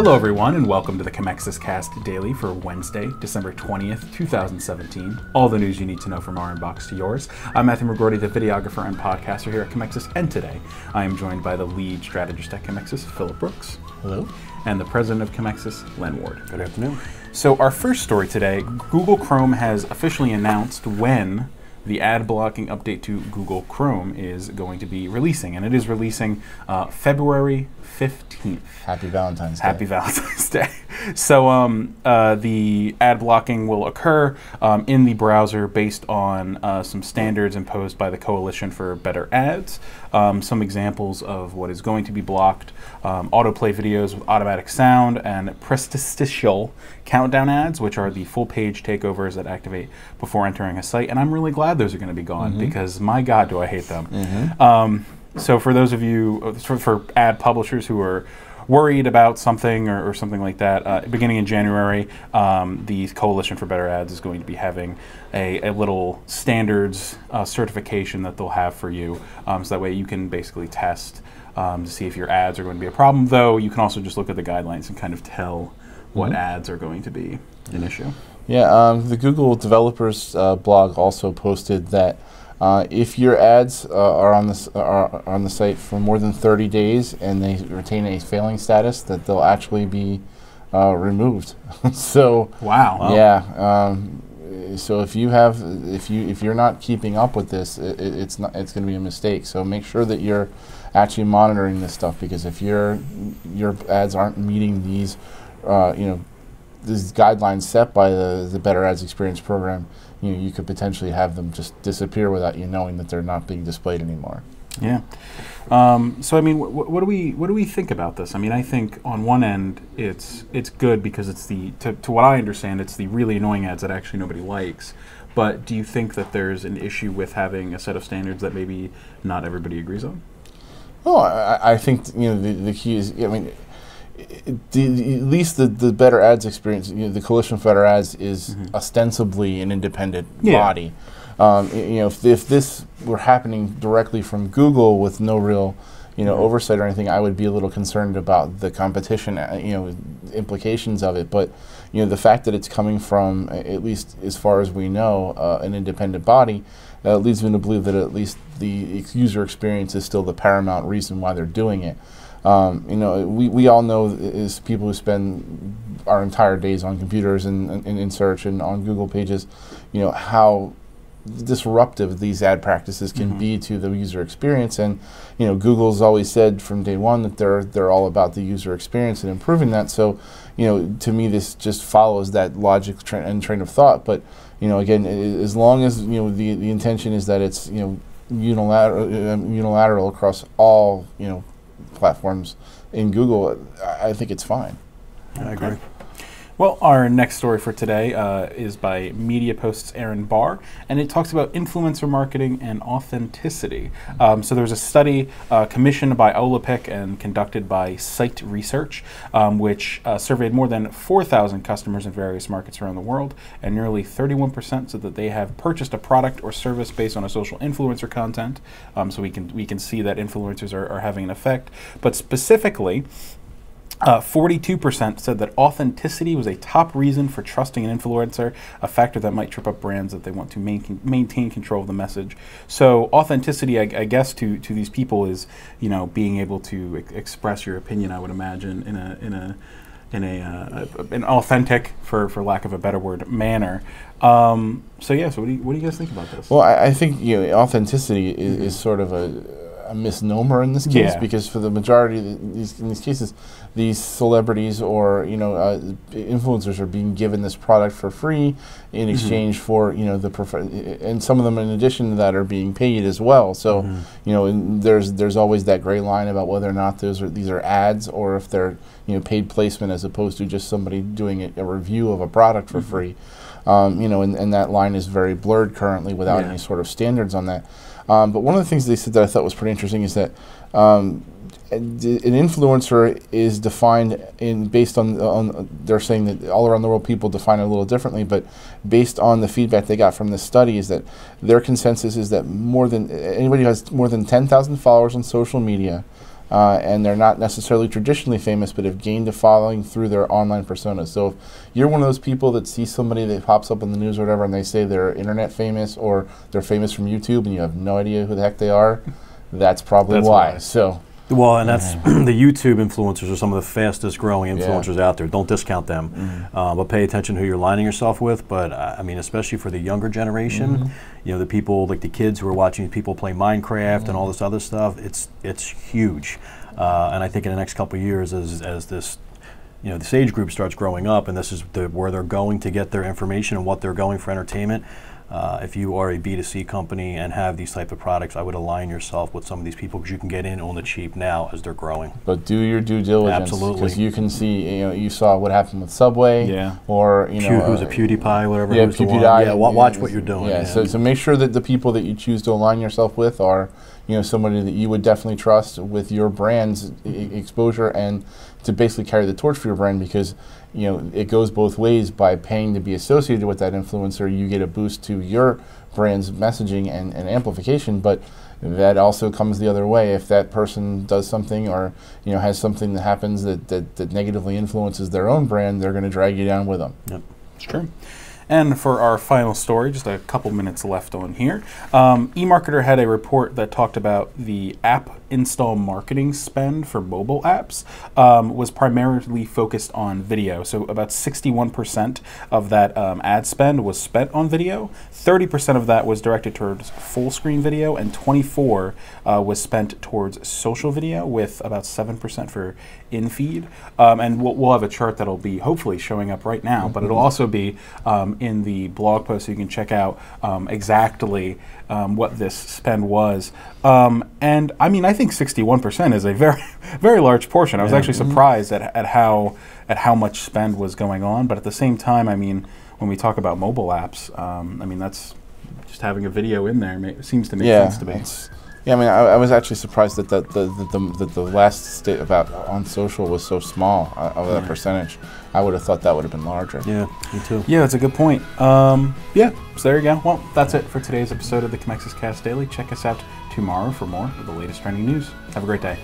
Hello everyone, and welcome to the Commexis Cast Daily for Wednesday, December 20th, 2017. All the news you need to know from our inbox to yours. I'm Matthew McGrorty, the videographer and podcaster here at Commexis, and today I am joined by the lead strategist at Commexis, Philip Brooks. Hello. And the president of Commexis, Len Ward. Good afternoon. So our first story today, Google Chrome has officially announced when the ad blocking update to Google Chrome is going to be releasing, and it is releasing February 15th. Happy Valentine's Day. Happy Valentine's Day. So the ad blocking will occur in the browser based on some standards imposed by the Coalition for Better Ads. Some examples of what is going to be blocked: autoplay videos with automatic sound and prestitial countdown ads, which are the full page takeovers that activate before entering a site. And I'm really glad those are going to be gone because, my God, do I hate them. So for those of you, for ad publishers who are worried about something or something like that, beginning in January, the Coalition for Better Ads is going to be having a little standards certification that they'll have for you, so that way you can basically test to see if your ads are going to be a problem, though you can also just look at the guidelines and kind of tell what ads are going to be an issue. Yeah, the Google developers blog also posted that if your ads are on the site for more than 30 days and they retain a failing status, that they'll actually be removed. So wow. Yeah. So if you're not keeping up with this, it's going to be a mistake. So make sure that you're actually monitoring this stuff, because if your ads aren't meeting these these guidelines set by the Better Ads Experience program, you could potentially have them just disappear without you knowing that they're not being displayed anymore. Yeah. So I mean, what do we think about this? I mean, I think on one end it's good because it's to what I understand, it's the really annoying ads that actually nobody likes. But do you think that there's an issue with having a set of standards that maybe not everybody agrees on? Oh, I think the key is, I mean, at least the Better Ads Experience, the Coalition for Better Ads is ostensibly an independent body. If this were happening directly from Google with no real oversight or anything, I would be a little concerned about the competition implications of it. But the fact that it's coming from, at least as far as we know, an independent body, leads me to believe that at least the user experience is still the paramount reason why they're doing it. We all know, as people who spend our entire days on computers and in search and on Google pages, how disruptive these ad practices can be to the user experience. And Google's always said from day one that they're all about the user experience and improving that. So to me, this just follows that logic and train of thought. But again, as long as the intention is that it's unilateral across all platforms in Google, I think it's fine. I agree. Well, our next story for today is by Media Post's Aaron Barr, and it talks about influencer marketing and authenticity. So there's a study commissioned by Olapec and conducted by Site Research, which surveyed more than 4,000 customers in various markets around the world, and nearly 31% said that they have purchased a product or service based on a social influencer content. So we can see that influencers are having an effect, but specifically, 42% said that authenticity was a top reason for trusting an influencer, a factor that might trip up brands that they want to maintain control of the message. So authenticity, I guess, to these people is, being able to express your opinion, I would imagine, in an authentic, for lack of a better word, manner. So yeah, so what do you guys think about this? Well, I think authenticity is sort of a misnomer in this case, because for the majority of in these cases, these celebrities or influencers are being given this product for free in exchange for and some of them, in addition to that, are being paid as well. So and there's always that gray line about whether or not these are ads or if they're paid placement as opposed to just somebody doing a review of a product for free. And that line is very blurred currently without any sort of standards on that. But one of the things they said that I thought was pretty interesting is that an influencer is defined based on they're saying that all around the world people define it a little differently, but based on the feedback they got from this study is that their consensus is that anybody who has more than 10,000 followers on social media and they're not necessarily traditionally famous, but have gained a following through their online persona. So if you're one of those people that sees somebody that pops up in the news or whatever, and they say they're internet famous or they're famous from YouTube, and you have no idea who the heck they are, that's probably why. So. Well, and that's the YouTube influencers are some of the fastest growing influencers out there. Don't discount them, but pay attention to who you're lining yourself with. But I mean, especially for the younger generation, you know, the people like the kids who are watching people play Minecraft and all this other stuff. It's huge, and I think in the next couple of years, as this, you know, this age group starts growing up, and this is where they're going to get their information and what they're going for entertainment. If you are a B2C company and have these type of products, I would align yourself with some of these people because you can get in on the cheap now as they're growing. But do your due diligence. Absolutely. Because you can see, you know, you saw what happened with Subway. Or, you know. Who's a PewDiePie, whatever. Yeah, PewDiePie. Yeah, watch what you're doing. Yeah, so make sure that the people that you choose to align yourself with are, you know, somebody that you would definitely trust with your brand's exposure and to basically carry the torch for your brand, because, you know, it goes both ways. By paying to be associated with that influencer, you get a boost to your brand's messaging and amplification, but that also comes the other way. If that person does something or, you know, has something that happens that negatively influences their own brand, they're going to drag you down with them. Yep, it's true. And for our final story, just a couple minutes left on here, eMarketer had a report that talked about the app install marketing spend for mobile apps was primarily focused on video. So about 61% of that ad spend was spent on video. 30% of that was directed towards full screen video, and 24% was spent towards social video, with about 7% for in-feed. And we'll have a chart that'll be hopefully showing up right now, but it'll also be in the blog post, so you can check out exactly what this spend was. And I mean, I think 61% is a very, very large portion. I was actually surprised at how much spend was going on. But at the same time, I mean, when we talk about mobile apps, I mean, that's just having a video in there seems to make sense to me. Yeah, I mean, I was actually surprised that the last state about on social was so small of that percentage. I would have thought that would have been larger. Yeah, me too. Yeah, that's a good point. Yeah, so there you go. Well, that's it for today's episode of the Commexis Cast Daily. Check us out tomorrow for more of the latest trending news. Have a great day.